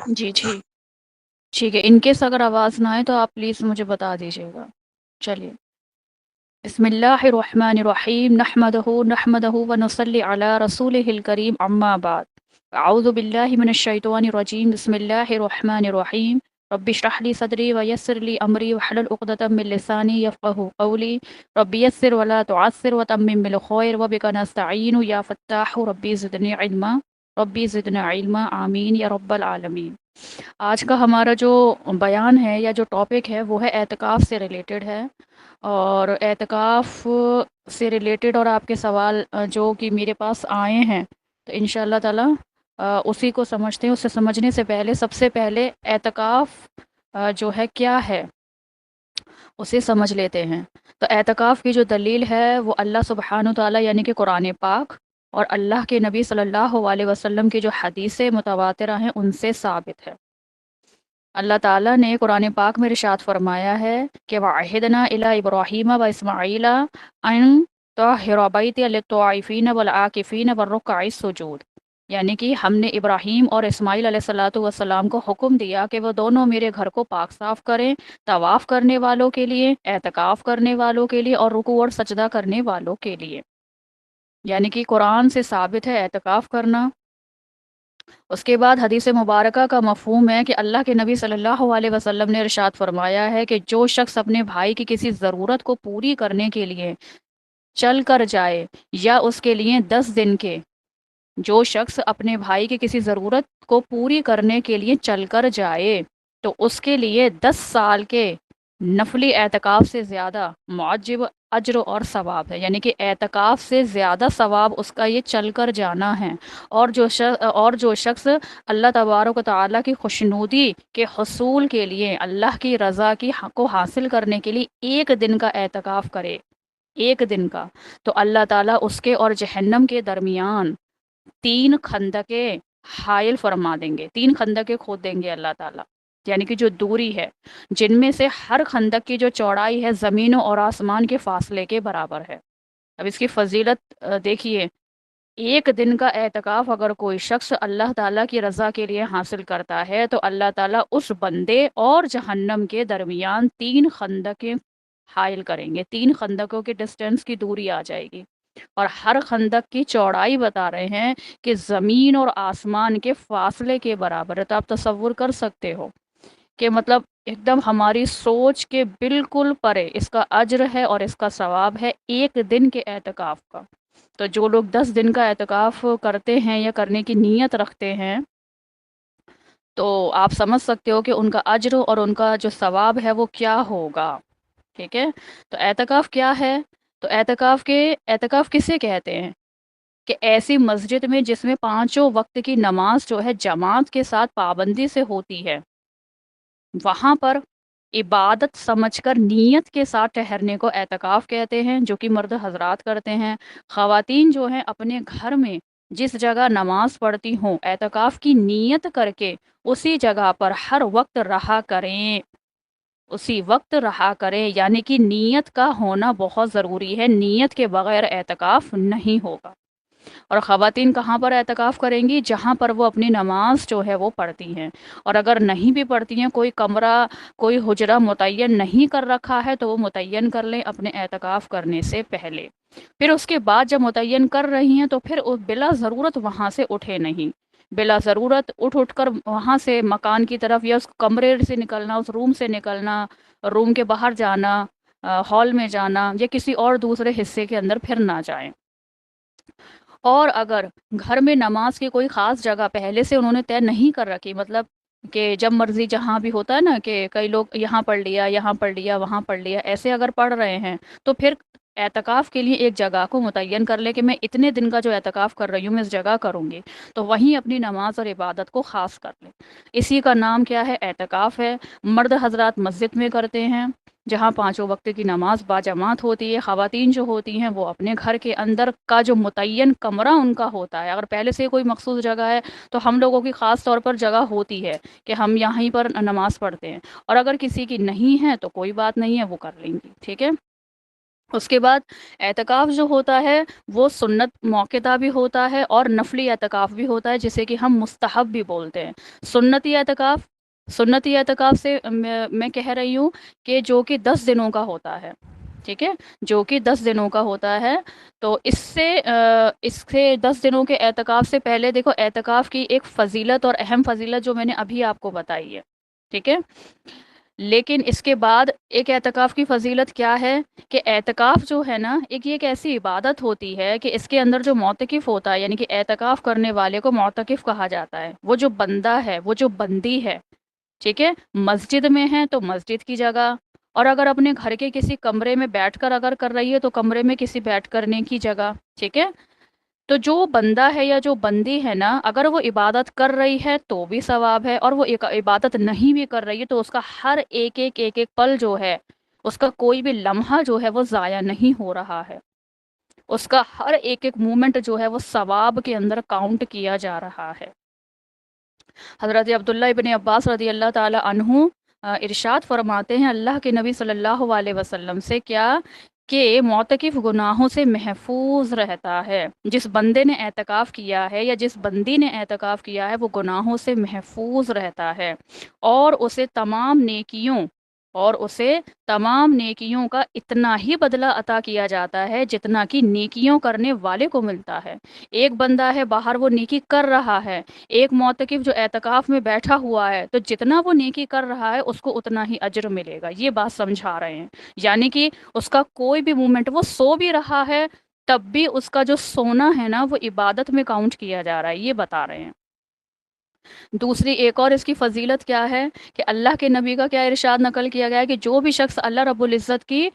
جی جی ٹھیک ہے، in case اگر آواز نہ آئے تو آپ پلیز مجھے بتا دیجیے گا۔ چلیے، بسم اللہ الرحمن الرحیم، نحمدہ ونصلی علی رسولہ الکریم، اما بعد، اعوذ باللہ من الشیطان الرجیم، بسم اللہ الرحمن الرحیم، رب اشرح لی صدری ویسر لی امری واحلل عقدۃ من لسانی یفقہوا قولی، رب یسر ولا تعسر وتمم بالخیر وبک نستعین یا فتاح ربی زدنی علما، ربی زدنا علما، آمین یا رب العالمین۔ آج کا ہمارا جو بیان ہے یا جو ٹاپک ہے وہ ہے اعتکاف سے ریلیٹڈ ہے، اور اعتکاف سے ریلیٹڈ اور آپ کے سوال جو کہ میرے پاس آئے ہیں، تو ان شاء اللہ تعالیٰ اسی کو سمجھتے ہیں۔ اسے سمجھنے سے پہلے سب سے پہلے اعتکاف جو ہے کیا ہے اسے سمجھ لیتے ہیں۔ تو اعتکاف کی جو دلیل ہے وہ اللہ سبحانہ تعالیٰ یعنی کہ قرآن پاک اور اللہ کے نبی صلی اللہ علیہ وسلم کی جو حدیث متواترہ ہیں ان سے ثابت ہے۔ اللہ تعالیٰ نے قرآن پاک میں ارشاد فرمایا ہے کہ وَعَهِدْنَا إِلَىٰ إِبْرَاهِيمَ وَإِسْمَاعِيلَ أَن طَهِّرَ بَيْتِيَ لِلطَّوَّافِينَ وَالْعَاكِفِينَ وَالرُّكَّعِ السُّجُودِ، یعنی کہ ہم نے ابراہیم اور اسماعیل علیہ الصلاۃ والسلام کو حکم دیا کہ وہ دونوں میرے گھر کو پاک صاف کریں، طواف کرنے والوں کے لیے، اعتکاف کرنے والوں کے لیے، اور رکوع اور سجدہ کرنے والوں کے لیے۔ یعنی کہ قرآن سے ثابت ہے اعتکاف کرنا۔ اس کے بعد حدیث مبارکہ کا مفہوم ہے کہ اللہ کے نبی صلی اللہ علیہ وسلم نے ارشاد فرمایا ہے کہ جو شخص اپنے بھائی کی کسی ضرورت کو پوری کرنے کے لیے چل کر جائے، یا اس کے لیے 10 دن کے، جو شخص اپنے بھائی کی کسی ضرورت کو پوری کرنے کے لیے چل کر جائے تو اس کے لیے 10 سال کے نفلی اعتکاف سے زیادہ معجب اجر اور ثواب ہے، یعنی کہ اعتکاف سے زیادہ ثواب اس کا یہ چل کر جانا ہے۔ اور جو شخص اللہ تبارک و تعالیٰ کی خوشنودی کے حصول کے لیے، اللہ کی رضا کی حق کو حاصل کرنے کے لیے 1 دن کا اعتکاف کرے، 1 دن کا، تو اللہ تعالیٰ اس کے اور جہنم کے درمیان 3 خندقیں حائل فرما دیں گے، 3 خندقیں کھود دیں گے اللہ تعالیٰ، یعنی کہ جو دوری ہے، جن میں سے ہر خندق کی جو چوڑائی ہے زمینوں اور آسمان کے فاصلے کے برابر ہے۔ اب اس کی فضیلت دیکھیے، 1 دن کا اعتکاف اگر کوئی شخص اللہ تعالیٰ کی رضا کے لیے حاصل کرتا ہے تو اللہ تعالیٰ اس بندے اور جہنم کے درمیان 3 خندقیں حائل کریں گے، 3 خندقوں کے ڈسٹینس کی دوری آ جائے گی، اور ہر خندق کی چوڑائی بتا رہے ہیں کہ زمین اور آسمان کے فاصلے کے برابر ہے۔ تو آپ تصور کر سکتے ہو کہ مطلب ایک دم ہماری سوچ کے بالکل پرے اس کا اجر ہے اور اس کا ثواب ہے 1 دن کے اعتکاف کا۔ تو جو لوگ 10 دن کا اعتکاف کرتے ہیں یا کرنے کی نیت رکھتے ہیں تو آپ سمجھ سکتے ہو کہ ان کا اجر اور ان کا جو ثواب ہے وہ کیا ہوگا۔ ٹھیک ہے، تو اعتکاف کیا ہے؟ تو اعتکاف کسے کہتے ہیں؟ کہ ایسی مسجد میں جس میں 5 وقت کی نماز جو ہے جماعت کے ساتھ پابندی سے ہوتی ہے، وہاں پر عبادت سمجھ کر نیت کے ساتھ ٹھہرنے کو اعتکاف کہتے ہیں، جو کہ مرد حضرات کرتے ہیں۔ خواتین جو ہیں اپنے گھر میں جس جگہ نماز پڑھتی ہوں اعتکاف کی نیت کر کے اسی جگہ پر ہر وقت رہا کریں، اسی وقت رہا کریں، یعنی کہ نیت کا ہونا بہت ضروری ہے، نیت کے بغیر اعتکاف نہیں ہوگا۔ اور خواتین کہاں پر اعتکاف کریں گی؟ جہاں پر وہ اپنی نماز جو ہے وہ پڑھتی ہیں، اور اگر نہیں بھی پڑھتی ہیں، کوئی کمرہ کوئی حجرہ متعین نہیں کر رکھا ہے تو وہ متعین کر لیں اپنے اعتکاف کرنے سے پہلے۔ پھر اس کے بعد جب متعین کر رہی ہیں تو پھر بلا ضرورت وہاں سے اٹھے نہیں، بلا ضرورت اٹھ کر وہاں سے مکان کی طرف یا اس کمرے سے نکلنا، اس روم سے نکلنا، روم کے باہر جانا، ہال میں جانا یا کسی اور دوسرے حصے کے اندر پھر نہ جائیں۔ اور اگر گھر میں نماز کی کوئی خاص جگہ پہلے سے انہوں نے طے نہیں کر رکھی، مطلب کہ جب مرضی جہاں بھی ہوتا ہے نا کہ کئی لوگ یہاں پڑھ لیا، یہاں پڑھ لیا، وہاں پڑھ لیا، ایسے اگر پڑھ رہے ہیں تو پھر اعتکاف کے لیے ایک جگہ کو متعین کر لے کہ میں اتنے دن کا جو اعتکاف کر رہی ہوں میں اس جگہ کروں گی، تو وہیں اپنی نماز اور عبادت کو خاص کر لیں۔ اسی کا نام کیا ہے؟ اعتکاف ہے۔ مرد حضرات مسجد میں کرتے ہیں جہاں 5 وقت کی نماز باجماعت ہوتی ہے، خواتین جو ہوتی ہیں وہ اپنے گھر کے اندر کا جو متعین کمرہ ان کا ہوتا ہے، اگر پہلے سے کوئی مخصوص جگہ ہے تو ہم لوگوں کی خاص طور پر جگہ ہوتی ہے کہ ہم یہیں پر نماز پڑھتے ہیں، اور اگر کسی کی نہیں ہے تو کوئی بات نہیں ہے، وہ کر لیں گی۔ ٹھیک ہے، اس کے بعد اعتکاف جو ہوتا ہے وہ سنت موقعہ بھی ہوتا ہے اور نفلی اعتکاف بھی ہوتا ہے، جسے کہ ہم مستحب بھی بولتے ہیں۔ سنتی اعتکاف سے میں کہہ رہی ہوں کہ جو کہ 10 دنوں کا ہوتا ہے، ٹھیک ہے، جو کہ 10 دنوں کا ہوتا ہے۔ تو اس سے 10 دنوں کے اعتکاف سے پہلے دیکھو، اعتکاف کی ایک فضیلت اور اہم فضیلت جو میں نے ابھی آپ کو بتائی ہے، ٹھیک ہے۔ لیکن اس کے بعد ایک اعتکاف کی فضیلت کیا ہے کہ اعتکاف جو ہے نا، یہ ایک ایسی عبادت ہوتی ہے کہ اس کے اندر جو معتکف ہوتا ہے، یعنی کہ اعتکاف کرنے والے کو معتکف کہا جاتا ہے، وہ جو بندہ ہے، وہ جو بندی ہے، ٹھیک ہے، مسجد میں ہے تو مسجد کی جگہ، اور اگر اپنے گھر کے کسی کمرے میں بیٹھ کر اگر کر رہی ہے تو کمرے میں کسی بیٹھ کرنے کی جگہ، ٹھیک ہے۔ تو جو بندہ ہے یا جو بندی ہے نا، اگر وہ عبادت کر رہی ہے تو بھی ثواب ہے، اور وہ عبادت نہیں بھی کر رہی ہے تو اس کا ہر ایک پل جو ہے، اس کا کوئی بھی لمحہ جو ہے وہ ضائع نہیں ہو رہا ہے، اس کا ہر ایک مومنٹ جو ہے وہ ثواب کے اندر کاؤنٹ کیا جا رہا ہے۔ حضرت عبداللہ ابن عباس رضی اللہ تعالی عنہ ارشاد فرماتے ہیں اللہ کے نبی صلی اللہ علیہ وسلم سے، کیا کہ معتکف گناہوں سے محفوظ رہتا ہے۔ جس بندے نے اعتکاف کیا ہے یا جس بندی نے اعتکاف کیا ہے وہ گناہوں سے محفوظ رہتا ہے، اور اسے تمام نیکیوں اور اسے تمام نیکیوں کا اتنا ہی بدلہ عطا کیا جاتا ہے جتنا کہ نیکیوں کرنے والے کو ملتا ہے۔ ایک بندہ ہے باہر، وہ نیکی کر رہا ہے، ایک معتکف جو اعتکاف میں بیٹھا ہوا ہے، تو جتنا وہ نیکی کر رہا ہے اس کو اتنا ہی اجر ملے گا، یہ بات سمجھا رہے ہیں۔ یعنی کہ اس کا کوئی بھی مومنٹ، وہ سو بھی رہا ہے تب بھی اس کا جو سونا ہے نا وہ عبادت میں کاؤنٹ کیا جا رہا ہے، یہ بتا رہے ہیں۔ دوسری ایک اور اس کی فضیلت کیا ہے کہ اللہ کے نبی کا کیا ارشاد نقل کیا گیا ہے کہ جو بھی شخص اللہ رب العزت کی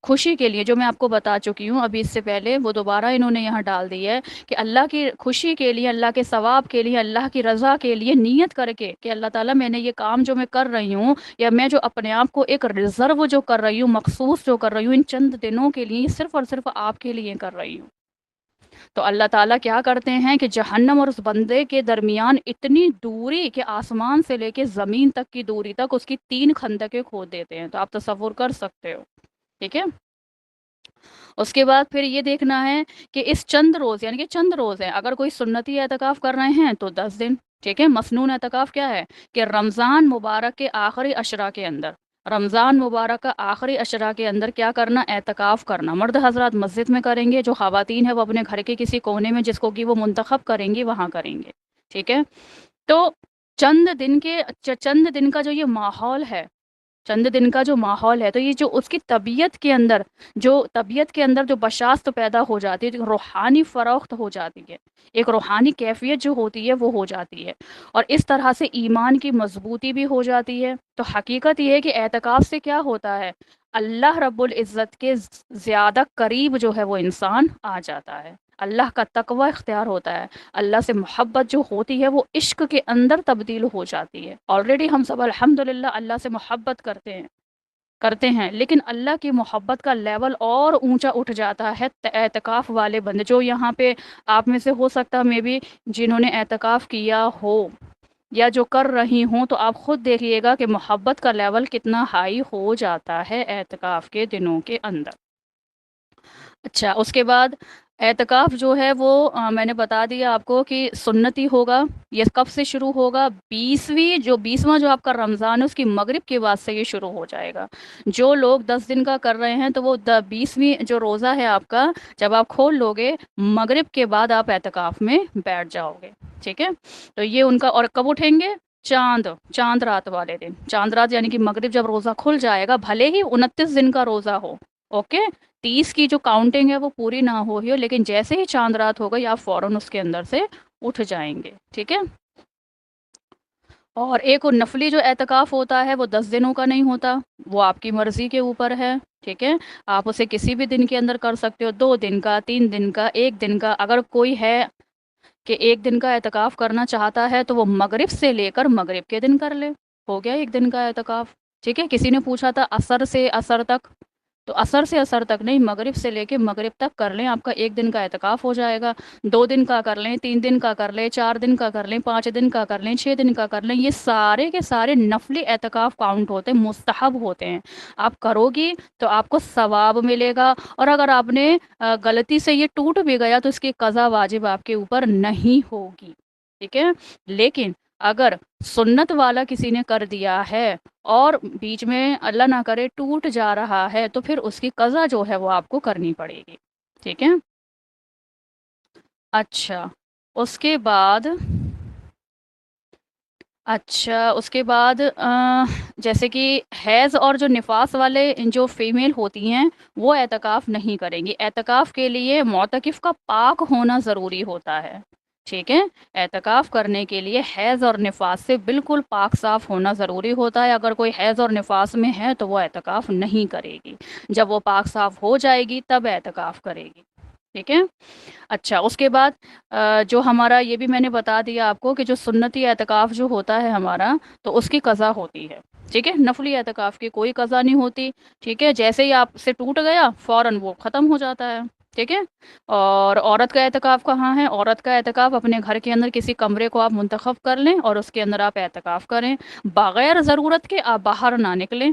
خوشی کے لیے، جو میں آپ کو بتا چکی ہوں ابھی اس سے پہلے، وہ دوبارہ انہوں نے یہاں ڈال دی ہے کہ اللہ کی خوشی کے لیے، اللہ کے ثواب کے لیے، اللہ کی رضا کے لیے نیت کر کے کہ اللہ تعالیٰ میں نے یہ کام جو میں کر رہی ہوں، یا میں جو اپنے آپ کو ایک ریزرو جو کر رہی ہوں، مخصوص جو کر رہی ہوں ان چند دنوں کے لیے، صرف اور صرف آپ کے لیے کر رہی ہوں، تو اللہ تعالیٰ کیا کرتے ہیں کہ جہنم اور اس بندے کے درمیان اتنی دوری کہ آسمان سے لے کے زمین تک کی دوری تک اس کی 3 خندقیں کھود دیتے ہیں، تو آپ تصور کر سکتے ہو، ٹھیک ہے۔ اس کے بعد پھر یہ دیکھنا ہے کہ اس چند روز، یعنی کہ چند روز ہیں، اگر کوئی سنتی اعتکاف کر رہے ہیں تو 10 دن، ٹھیک ہے۔ مسنون اعتکاف کیا ہے کہ رمضان مبارک کے آخری عشرہ کے اندر، رمضان مبارک کا آخری عشرہ کے اندر کیا کرنا، اعتکاف کرنا۔ مرد حضرات مسجد میں کریں گے، جو خواتین ہیں وہ اپنے گھر کے کسی کونے میں جس کو کہ وہ منتخب کریں گی وہاں کریں گے، ٹھیک ہے۔ تو چند دن کا جو یہ ماحول ہے، چند دن کا جو ماحول ہے، تو یہ جو اس کی طبیعت کے اندر جو بشاشت پیدا ہو جاتی ہے، جو روحانی فروخت ہو جاتی ہے، ایک روحانی کیفیت جو ہوتی ہے وہ ہو جاتی ہے، اور اس طرح سے ایمان کی مضبوطی بھی ہو جاتی ہے۔ تو حقیقت یہ ہے کہ اعتکاف سے کیا ہوتا ہے، اللہ رب العزت کے زیادہ قریب جو ہے وہ انسان آ جاتا ہے، اللہ کا تقوی اختیار ہوتا ہے، اللہ سے محبت جو ہوتی ہے وہ عشق کے اندر تبدیل ہو جاتی ہے۔ آلریڈی ہم سب الحمدللہ اللہ سے محبت کرتے ہیں، لیکن اللہ کی محبت کا لیول اور اونچا اٹھ جاتا ہے اعتکاف والے بندے، جو یہاں پہ آپ میں سے ہو سکتا ہے بھی جنہوں نے اعتکاف کیا ہو یا جو کر رہی ہوں، تو آپ خود دیکھیے گا کہ محبت کا لیول کتنا ہائی ہو جاتا ہے اعتکاف کے دنوں کے اندر۔ اچھا، اس کے بعد اعتکاف جو ہے وہ میں نے بتا دیا آپ کو کہ سنتی ہوگا۔ یہ کب سے شروع ہوگا، 20واں جو آپ کا رمضان ہے اس کی مغرب کے بعد سے یہ شروع ہو جائے گا۔ جو لوگ 10 دن کا کر رہے ہیں تو وہ 20ویں جو روزہ ہے آپ کا، جب آپ کھول لو گے مغرب کے بعد آپ اعتکاف میں بیٹھ جاؤ گے، ٹھیک ہے۔ تو یہ ان کا، اور کب اٹھیں گے، چاند رات والے دن، چاند رات یعنی کہ مغرب جب روزہ کھل جائے گا، بھلے ہی 29 دن کا روزہ ہو، اوکے، 30 کی جو کاؤنٹنگ ہے وہ پوری نہ ہوئی ہو، لیکن جیسے ہی چاند رات ہو گئی آپ فوراً اس کے اندر سے اٹھ جائیں گے، ٹھیک ہے۔ اور ایک اور نفلی جو اعتکاف ہوتا ہے وہ 10 دنوں کا نہیں ہوتا، وہ آپ کی مرضی کے اوپر ہے، ٹھیک ہے۔ آپ اسے کسی بھی دن کے اندر کر سکتے ہو، 2 دن کا، 3 دن کا، 1 دن کا۔ اگر کوئی ہے کہ 1 دن کا اعتکاف کرنا چاہتا ہے تو وہ مغرب سے لے کر مغرب کے دن کر لے، ہو گیا 1 دن کا اعتکاف، ٹھیک ہے۔ کسی نے پوچھا تھا عصر سے عصر تک، تو عصر سے عصر تک نہیں، مغرب سے لے کے مغرب تک کر لیں، آپ کا ایک دن کا اعتکاف ہو جائے گا۔ 2 دن کا کر لیں، 3 دن کا کر لیں، 4 دن کا کر لیں، 5 دن کا کر لیں، 6 دن کا کر لیں، یہ سارے کے سارے نفلی اعتکاف کاؤنٹ ہوتے ہیں، مستحب ہوتے ہیں۔ آپ کرو گی تو آپ کو ثواب ملے گا، اور اگر آپ نے غلطی سے یہ ٹوٹ بھی گیا تو اس کی قضا واجب آپ کے اوپر نہیں ہوگی، ٹھیک ہے۔ لیکن اگر سنت والا کسی نے کر دیا ہے اور بیچ میں اللہ نہ کرے ٹوٹ جا رہا ہے، تو پھر اس کی قضا جو ہے وہ آپ کو کرنی پڑے گی، ٹھیک ہے۔ اچھا، اس کے بعد اس کے بعد جیسے کہ حیض اور جو نفاس والے جو فیمیل ہوتی ہیں وہ اعتکاف نہیں کریں گی۔ اعتکاف کے لیے معتکف کا پاک ہونا ضروری ہوتا ہے، ٹھیک ہے۔ اعتکاف کرنے کے لیے حیض اور نفاس سے بالکل پاک صاف ہونا ضروری ہوتا ہے۔ اگر کوئی حیض اور نفاس میں ہے تو وہ اعتکاف نہیں کرے گی، جب وہ پاک صاف ہو جائے گی تب اعتکاف کرے گی، ٹھیک ہے۔ اچھا، اس کے بعد جو ہمارا یہ بھی میں نے بتا دیا آپ کو کہ جو سنتی اعتکاف جو ہوتا ہے ہمارا، تو اس کی قضا ہوتی ہے، ٹھیک ہے۔ نفلی اعتکاف کی کوئی قضا نہیں ہوتی، ٹھیک ہے۔ جیسے ہی آپ سے ٹوٹ گیا فوراً وہ ختم ہو جاتا ہے، ٹھیک ہے۔ اور عورت کا اعتکاف کہاں ہے؟ عورت کا اعتکاف اپنے گھر کے اندر کسی کمرے کو آپ منتخب کر لیں اور اس کے اندر آپ اعتکاف کریں، بغیر ضرورت کے آپ باہر نہ نکلیں،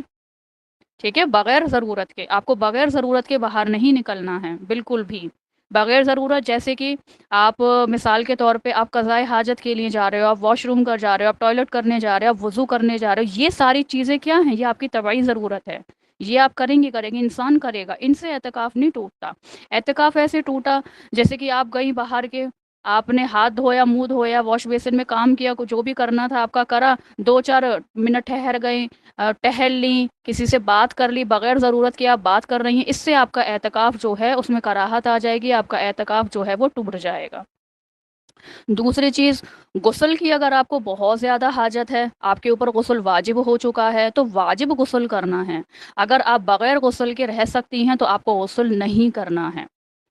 ٹھیک ہے۔ بغیر ضرورت کے، آپ کو بغیر ضرورت کے باہر نہیں نکلنا ہے بالکل بھی، بغیر ضرورت۔ جیسے کہ آپ مثال کے طور پہ آپ قضائے حاجت کے لیے جا رہے ہو، آپ واش روم کر جا رہے ہو، آپ ٹوائلٹ کرنے جا رہے ہو، آپ وضو کرنے جا رہے ہو، یہ ساری چیزیں کیا ہیں؟ یہ آپ کی طبعی ضرورت ہے، یہ آپ کریں گے، انسان کرے گا، ان سے اعتکاف نہیں ٹوٹتا۔ اعتکاف ایسے ٹوٹا جیسے کہ آپ گئی باہر کے، آپ نے ہاتھ دھویا، منہ دھویا، واش بیسن میں کام کیا، جو بھی کرنا تھا آپ کا کرا، 2 4 منٹ ٹھہر گئے، ٹہل لیں، کسی سے بات کر لی، بغیر ضرورت کے آپ بات کر رہی ہیں، اس سے آپ کا اعتکاف جو ہے اس میں کراہت آ جائے گی، آپ کا اعتکاف جو ہے وہ ٹوٹ جائے گا۔ دوسری چیز، غسل کی اگر آپ کو بہت زیادہ حاجت ہے، آپ کے اوپر غسل واجب ہو چکا ہے تو واجب غسل کرنا ہے۔ اگر آپ بغیر غسل کے رہ سکتی ہیں تو آپ کو غسل نہیں کرنا ہے،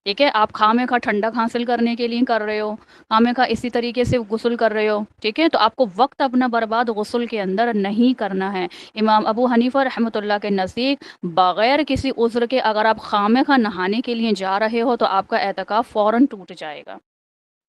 ٹھیک ہے۔ آپ خامے کا ٹھنڈک حاصل کرنے کے لیے کر رہے ہو، خامے کا اسی طریقے سے غسل کر رہے ہو، ٹھیک ہے، تو آپ کو وقت اپنا برباد غسل کے اندر نہیں کرنا ہے۔ امام ابو حنیفہ رحمۃ اللہ کے نزدیک بغیر کسی عذر کے اگر آپ خامے کا نہانے کے لیے جا رہے ہو تو آپ کا اعتکاف فوراً ٹوٹ جائے گا،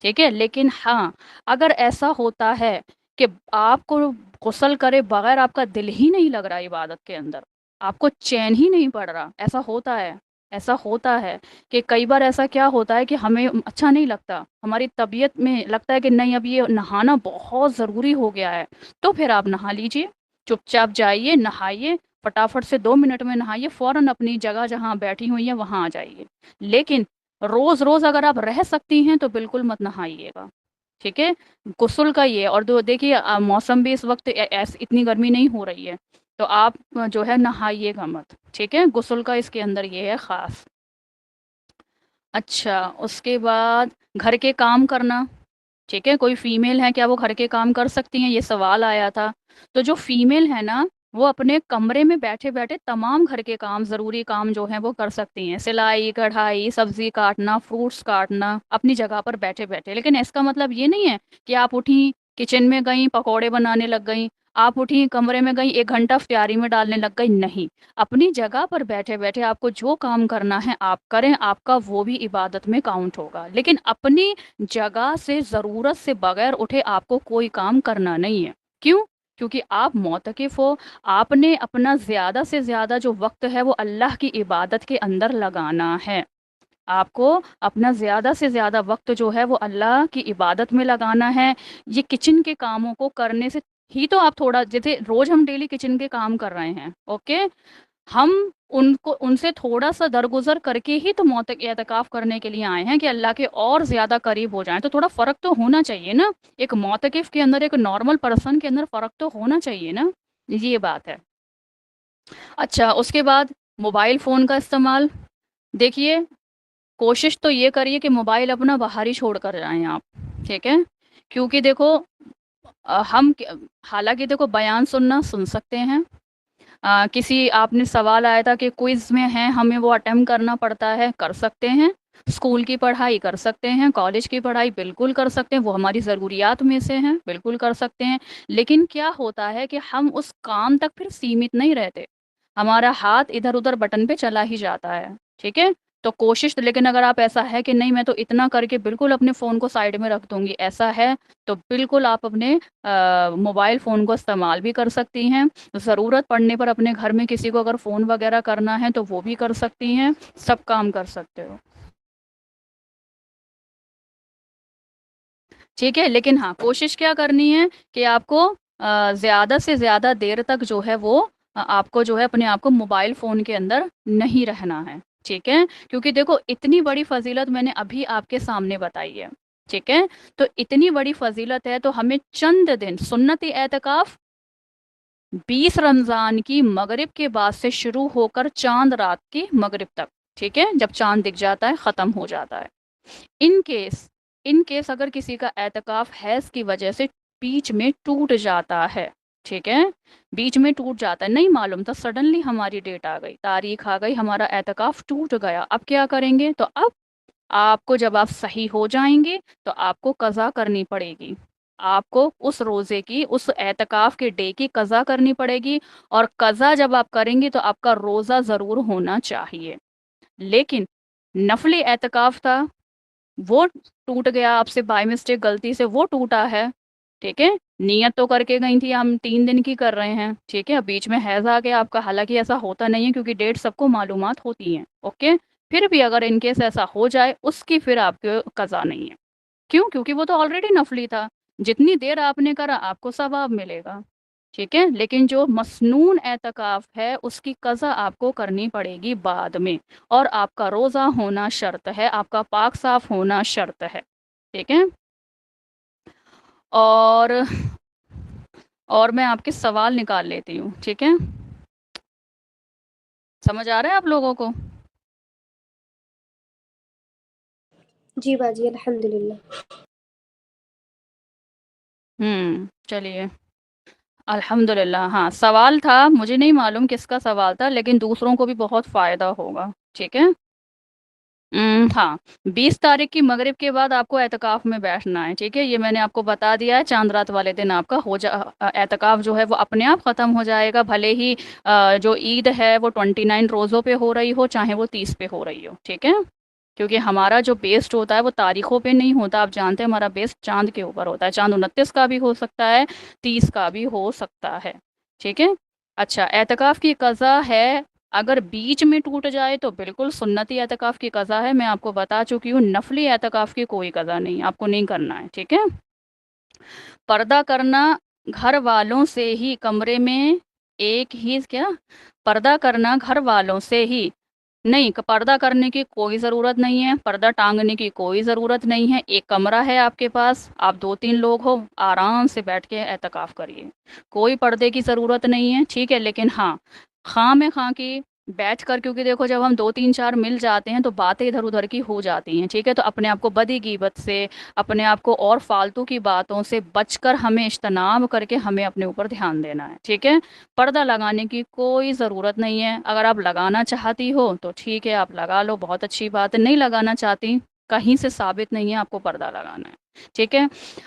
ٹھیک ہے۔ لیکن ہاں، اگر ایسا ہوتا ہے کہ آپ کو غسل کرے بغیر آپ کا دل ہی نہیں لگ رہا عبادت کے اندر، آپ کو چین ہی نہیں پڑ رہا، ایسا ہوتا ہے، ایسا ہوتا ہے کہ کئی بار ایسا کیا ہوتا ہے کہ ہمیں اچھا نہیں لگتا، ہماری طبیعت میں لگتا ہے کہ نہیں اب یہ نہانا بہت ضروری ہو گیا ہے، تو پھر آپ نہا لیجئے، چپ چاپ جائیے، نہائیے، فٹافٹ سے 2 منٹ میں نہائیے، فوراً اپنی جگہ جہاں بیٹھی ہوئی ہیں وہاں آ جائیے۔ لیکن روز روز اگر آپ رہ سکتی ہیں تو بالکل مت نہائیے گا، ٹھیک ہے۔ غسل کا یہ، اور دیکھیے موسم بھی اس وقت اتنی گرمی نہیں ہو رہی ہے، تو آپ جو ہے نہائیے گا مت، ٹھیک ہے۔ غسل کا اس کے اندر یہ ہے خاص۔ اچھا، اس کے بعد گھر کے کام کرنا، ٹھیک ہے۔ کوئی فیمیل ہے کیا وہ گھر کے کام کر سکتی ہیں؟ یہ سوال آیا تھا۔ تو جو فیمیل ہے نا، وہ اپنے کمرے میں بیٹھے بیٹھے تمام گھر کے کام، ضروری کام جو ہیں وہ کر سکتی ہیں، سلائی کڑھائی، سبزی کاٹنا، فروٹس کاٹنا، اپنی جگہ پر بیٹھے بیٹھے۔ لیکن اس کا مطلب یہ نہیں ہے کہ آپ اٹھیں کچن میں گئیں پکوڑے بنانے لگ گئیں، آپ اٹھیں کمرے میں گئیں 1 گھنٹہ افطاری میں ڈالنے لگ گئی، نہیں۔ اپنی جگہ پر بیٹھے بیٹھے آپ کو جو کام کرنا ہے آپ کریں، آپ کا وہ بھی عبادت میں کاؤنٹ ہوگا، لیکن اپنی جگہ سے ضرورت سے بغیر اٹھے آپ کو کوئی کام کرنا نہیں ہے۔ کیوں؟ کیونکہ آپ معتکف ہو، آپ نے اپنا زیادہ سے زیادہ جو وقت ہے وہ اللہ کی عبادت کے اندر لگانا ہے۔ آپ کو اپنا زیادہ سے زیادہ وقت جو ہے وہ اللہ کی عبادت میں لگانا ہے۔ یہ کچن کے کاموں کو کرنے سے ہی تو آپ تھوڑا، جیسے روز ہم ڈیلی کچن کے کام کر رہے ہیں، اوکے، ہم ان سے تھوڑا سا درگزر کر کے ہی تو اعتکاف کرنے کے لیے آئے ہیں کہ اللہ کے اور زیادہ قریب ہو جائیں، تو تھوڑا فرق تو ہونا چاہیے نا، ایک معتکف کے اندر، ایک نارمل پرسن کے اندر فرق تو ہونا چاہیے نا، یہ بات ہے۔ اچھا، اس کے بعد موبائل فون کا استعمال، دیکھیے کوشش تو یہ کریے کہ موبائل اپنا باہر ہی چھوڑ کر جائیں آپ، ٹھیک ہے۔ کیونکہ دیکھو ہم حالانکہ دیکھو بیان سننا سن سکتے ہیں، کسی آپ نے سوال آیا تھا کہ کوئز میں ہیں ہمیں وہ اٹیمپٹ کرنا پڑتا ہے، کر سکتے ہیں، اسکول کی پڑھائی کر سکتے ہیں، کالج کی پڑھائی بالکل کر سکتے ہیں، وہ ہماری ضروریات میں سے ہیں، بالکل کر سکتے ہیں۔ لیکن کیا ہوتا ہے کہ ہم اس کام تک پھر سیمت نہیں رہتے، ہمارا ہاتھ ادھر ادھر بٹن پہ چلا ہی جاتا ہے، ٹھیک ہے؟ تو کوشش، لیکن اگر آپ ایسا ہے کہ نہیں میں تو اتنا کر کے بالکل اپنے فون کو سائڈ میں رکھ دوں گی، ایسا ہے تو بالکل آپ اپنے موبائل فون کو استعمال بھی کر سکتی ہیں، ضرورت پڑنے پر اپنے گھر میں کسی کو اگر فون وغیرہ کرنا ہے تو وہ بھی کر سکتی ہیں، سب کام کر سکتے ہو، ٹھیک ہے؟ لیکن ہاں کوشش کیا کرنی ہے کہ آپ کو زیادہ سے زیادہ دیر تک جو ہے وہ آپ کو جو ہے اپنے آپ کو موبائل فون کے اندر نہیں رہنا ہے، ٹھیک ہے؟ کیونکہ دیکھو اتنی بڑی فضیلت میں نے ابھی آپ کے سامنے بتائی ہے، ٹھیک ہے؟ تو اتنی بڑی فضیلت ہے تو ہمیں چند دن سنت اعتکاف 20 رمضان کی مغرب کے بعد سے شروع ہو کر چاند رات کی مغرب تک، ٹھیک ہے؟ جب چاند دکھ جاتا ہے ختم ہو جاتا ہے۔ ان کیس ان کیس اگر کسی کا اعتکاف حیض کی وجہ سے بیچ میں ٹوٹ جاتا ہے، ٹھیک ہے؟ بیچ میں ٹوٹ جاتا ہے، نہیں معلوم تھا، سڈنلی ہماری ڈیٹ آ گئی، تاریخ آ گئی، ہمارا اعتکاف ٹوٹ گیا، اب کیا کریں گے؟ تو اب آپ کو جب آپ صحیح ہو جائیں گے تو آپ کو قضا کرنی پڑے گی، آپ کو اس روزے کی، اس اعتکاف کے ڈے کی قضا کرنی پڑے گی، اور قضا جب آپ کریں گے تو آپ کا روزہ ضرور ہونا چاہیے۔ لیکن نفلی اعتکاف تھا، وہ ٹوٹ گیا آپ سے بائی مسٹیک، غلطی سے وہ ٹوٹا ہے، ٹھیک ہے؟ نیت تو کر کے گئی تھی ہم 3 دن کی کر رہے ہیں، ٹھیک ہے؟ بیچ میں حیض آ گیا آپ کا، حالانکہ ایسا ہوتا نہیں ہے کیونکہ ڈیٹ سب کو معلومات ہوتی ہیں، اوکے؟ پھر بھی اگر ان کیس ایسا ہو جائے اس کی پھر آپ کو قضا نہیں ہے، کیوں؟ کیونکہ وہ تو آلریڈی نفلی تھا، جتنی دیر آپ نے کرا آپ کو ثواب ملے گا، ٹھیک ہے؟ لیکن جو مسنون اعتکاف ہے اس کی قضا آپ کو کرنی پڑے گی بعد میں، اور آپ کا روزہ ہونا شرط ہے، آپ کا پاک صاف ہونا شرط ہے، ٹھیک ہے؟ اور میں آپ کے سوال نکال لیتی ہوں، ٹھیک ہے؟ سمجھ آ رہا ہے آپ لوگوں کو؟ جی باجی الحمد للہ۔ چلیے الحمد للہ۔ ہاں سوال تھا، مجھے نہیں معلوم کس کا سوال تھا، لیکن دوسروں کو بھی بہت فائدہ ہوگا، ٹھیک ہے؟ ہاں 20 تاریخ کی مغرب کے بعد آپ کو اعتکاف میں بیٹھنا ہے، ٹھیک ہے؟ یہ میں نے آپ کو بتا دیا ہے، چاند رات والے دن آپ کا اعتکاف جو ہے وہ اپنے آپ ختم ہو جائے گا، بھلے ہی جو عید ہے وہ 29 روزوں پہ ہو رہی ہو، چاہے وہ 30 پہ ہو رہی ہو، ٹھیک ہے؟ کیونکہ ہمارا جو بیسڈ ہوتا ہے وہ تاریخوں پہ نہیں ہوتا، آپ جانتے ہیں ہمارا بیسڈ چاند کے اوپر ہوتا ہے، چاند 29 کا بھی ہو سکتا ہے، 30 کا بھی ہو سکتا ہے، ٹھیک ہے؟ اچھا اعتکاف کی قضا ہے، اگر بیچ میں ٹوٹ جائے تو بالکل سنتی اعتکاف کی قضا ہے، میں آپ کو بتا چکی ہوں، نفلی اعتکاف کی کوئی قضا نہیں، آپ کو نہیں کرنا ہے، ٹھیک ہے؟ پردہ کرنا گھر والوں سے ہی کمرے میں ایک ہی کیا پردہ کرنا گھر والوں سے ہی نہیں، پردہ کرنے کی کوئی ضرورت نہیں ہے، پردہ ٹانگنے کی کوئی ضرورت نہیں ہے، ایک کمرہ ہے آپ کے پاس، آپ 2-3 لوگ ہو، آرام سے بیٹھ کے اعتکاف کریے، کوئی پردے کی ضرورت نہیں ہے، ٹھیک ہے؟ لیکن ہاں خواہ میں خواہ کی بیٹھ کر، کیونکہ دیکھو جب ہم 2-3-4 مل جاتے ہیں تو باتیں ادھر ادھر کی ہو جاتی ہیں، ٹھیک ہے؟ تو اپنے آپ کو بدی غیبت سے، اپنے آپ کو اور فالتو کی باتوں سے بچ کر ہمیں اجتناب کر کے ہمیں اپنے اوپر دھیان دینا ہے، ٹھیک ہے؟ پردہ لگانے کی کوئی ضرورت نہیں ہے، اگر آپ لگانا چاہتی ہو تو ٹھیک ہے آپ لگا لو، بہت اچھی بات ہے، نہیں لگانا چاہتی کہیں سے ثابت نہیں ہے آپ کو پردہ لگانا ہے، ٹھیک ہے؟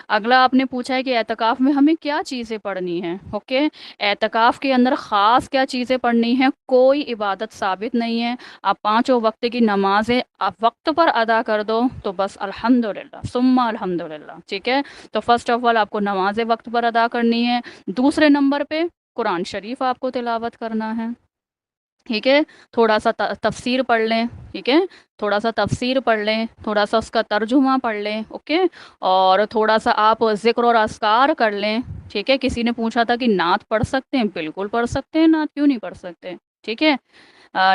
اگلا آپ نے پوچھا ہے کہ اعتکاف میں ہمیں کیا چیزیں پڑھنی ہیں، اوکے؟ اعتکاف کے اندر خاص کیا چیزیں پڑھنی ہیں، کوئی عبادت ثابت نہیں ہے، آپ 5 وقت کی نمازیں آپ وقت پر ادا کر دو تو بس الحمدللہ ثم الحمدللہ، ٹھیک ہے؟ تو فرسٹ آف آل آپ کو نمازیں وقت پر ادا کرنی ہے، دوسرے نمبر پہ قرآن شریف آپ کو تلاوت کرنا ہے، ٹھیک ہے؟ تھوڑا سا تفسیر پڑھ لیں، ٹھیک ہے؟ تھوڑا سا تفسیر پڑھ لیں، تھوڑا سا اس کا ترجمہ پڑھ لیں، اوکے؟ اور تھوڑا سا آپ ذکر اور اذکار کر لیں، ٹھیک ہے؟ کسی نے پوچھا تھا کہ نعت پڑھ سکتے ہیں، بالکل پڑھ سکتے ہیں، نعت کیوں نہیں پڑھ سکتے، ٹھیک ہے؟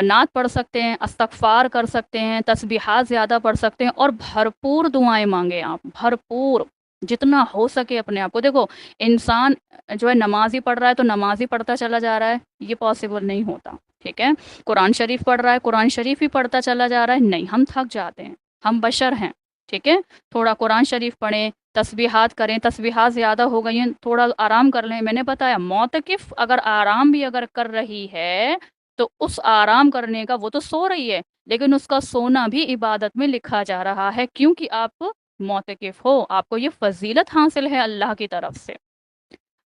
نعت پڑھ سکتے ہیں، استغفار کر سکتے ہیں، تسبیحات زیادہ پڑھ سکتے ہیں، اور بھرپور دعائیں مانگیں آپ، بھرپور جتنا ہو سکے اپنے آپ کو، دیکھو انسان جو ہے نماز ہی پڑھ رہا ہے تو نماز ہی پڑھتا چلا جا رہا ہے، یہ پاسبل نہیں ہوتا، ٹھیک ہے؟ قرآن شریف پڑھ رہا ہے، قرآن شریف ہی پڑھتا چلا جا رہا ہے، نہیں، ہم تھک جاتے ہیں، ہم بشر ہیں، ٹھیک ہے؟ تھوڑا قرآن شریف پڑھیں، تسبیحات کریں، تسبیحات زیادہ ہو گئی ہیں تھوڑا آرام کر لیں، میں نے بتایا معتکف اگر آرام بھی اگر کر رہی ہے تو اس آرام کرنے کا، وہ تو سو رہی ہے لیکن اس کا سونا بھی عبادت میں لکھا جا رہا ہے، کیونکہ آپ معتکف ہو، آپ کو یہ فضیلت حاصل ہے اللہ کی طرف سے،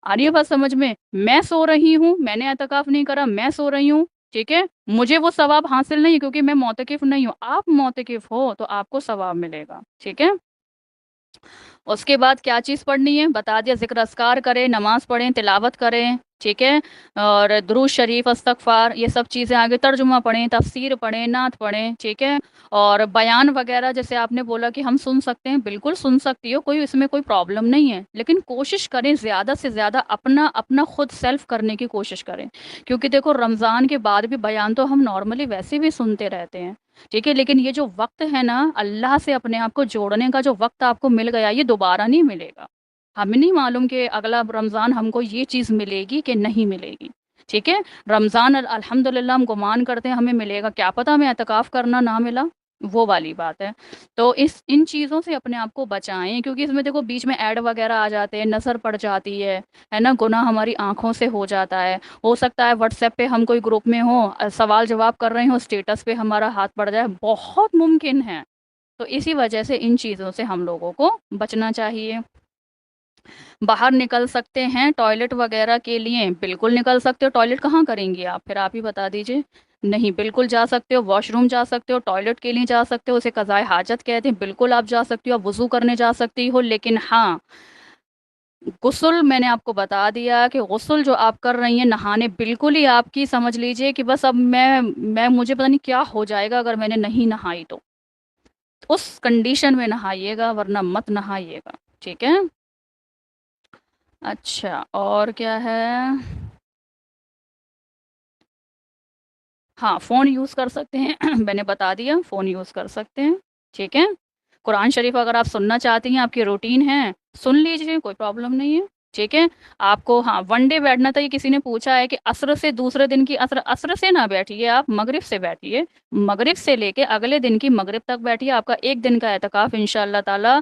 آ رہی ہے بات سمجھ میں؟ میں سو رہی ہوں، میں نے اعتکاف نہیں کرا، میں سو رہی ہوں، ٹھیک ہے، مجھے وہ ثواب حاصل نہیں ہے کیونکہ میں معتکف نہیں ہوں، آپ معتکف ہو تو آپ کو ثواب ملے گا، ٹھیک ہے۔ اس کے بعد کیا چیز پڑھنی ہے بتا دیا، ذکر اذکار کریں، نماز پڑھیں، تلاوت کریں، ٹھیک ہے، اور درود شریف، استغفار، یہ سب چیزیں آگے، ترجمہ پڑھیں، تفسیر پڑھیں، نعت پڑھیں، ٹھیک ہے۔ اور بیان وغیرہ جیسے آپ نے بولا کہ ہم سن سکتے ہیں، بالکل سن سکتی ہو، کوئی اس میں کوئی پرابلم نہیں ہے، لیکن کوشش کریں زیادہ سے زیادہ اپنا اپنا خود سیلف کرنے کی کوشش کریں، کیونکہ دیکھو رمضان کے بعد بھی بیان تو ہم نارملی ویسے بھی سنتے رہتے ہیں، ٹھیک ہے، لیکن یہ جو وقت ہے نا اللہ سے اپنے آپ کو جوڑنے کا، جو وقت آپ کو مل گیا یہ دوبارہ نہیں ملے گا، ہمیں نہیں معلوم کہ اگلا رمضان ہم کو یہ چیز ملے گی کہ نہیں ملے گی، ٹھیک ہے۔ رمضان الحمدللہ ہم گمان کرتے ہیں ہمیں ملے گا، کیا پتہ ہمیں اعتکاف کرنا نہ ملا، وہ والی بات ہے۔ تو ان چیزوں سے اپنے آپ کو بچائیں، کیونکہ اس میں دیکھو بیچ میں ایڈ وغیرہ آ جاتے ہیں، نظر پڑ جاتی ہے نا، گناہ ہماری آنکھوں سے ہو جاتا ہے، ہو سکتا ہے واٹس ایپ پہ ہم کوئی گروپ میں ہوں، سوال جواب کر رہے ہوں، اسٹیٹس پہ ہمارا ہاتھ پڑ جائے، بہت ممکن ہے، تو اسی وجہ سے ان چیزوں سے ہم لوگوں کو بچنا چاہیے۔ باہر نکل سکتے ہیں ٹوائلٹ وغیرہ کے لیے، بالکل نکل سکتے ہو، ٹوائلٹ کہاں کریں گی آپ، پھر آپ ہی بتا دیجئے۔ نہیں، بالکل جا سکتے ہو، واش روم جا سکتے ہو، ٹوائلٹ کے لیے جا سکتے ہو، اسے قضائے حاجت کہتے ہیں، بالکل آپ جا سکتی ہو، آپ وضو کرنے جا سکتی ہو، لیکن ہاں غسل میں نے آپ کو بتا دیا کہ غسل جو آپ کر رہی ہیں، نہانے بالکل ہی آپ کی سمجھ لیجئے کہ بس اب میں مجھے پتہ نہیں کیا ہو جائے گا اگر میں نے نہیں نہائی تو اس کنڈیشن میں نہائیے گا، ورنہ مت نہائیے گا، ٹھیک ہے۔ اچھا اور کیا ہے، ہاں فون یوز کر سکتے ہیں میں نے بتا دیا، فون یوز کر سکتے ہیں، ٹھیک ہے۔ قرآن شریف اگر آپ سننا چاہتی ہیں، آپ کی روٹین ہے، سن لیجئے، کوئی پرابلم نہیں ہے، ٹھیک ہے۔ آپ کو ہاں ون ڈے بیٹھنا تھا، یہ کسی نے پوچھا ہے کہ عصر سے دوسرے دن کی عصر سے نہ بیٹھیے، آپ مغرب سے بیٹھیے، مغرب سے لے کے اگلے دن کی مغرب تک بیٹھیے، آپ کا ایک دن کا اعتکاف انشاءاللہ تعالی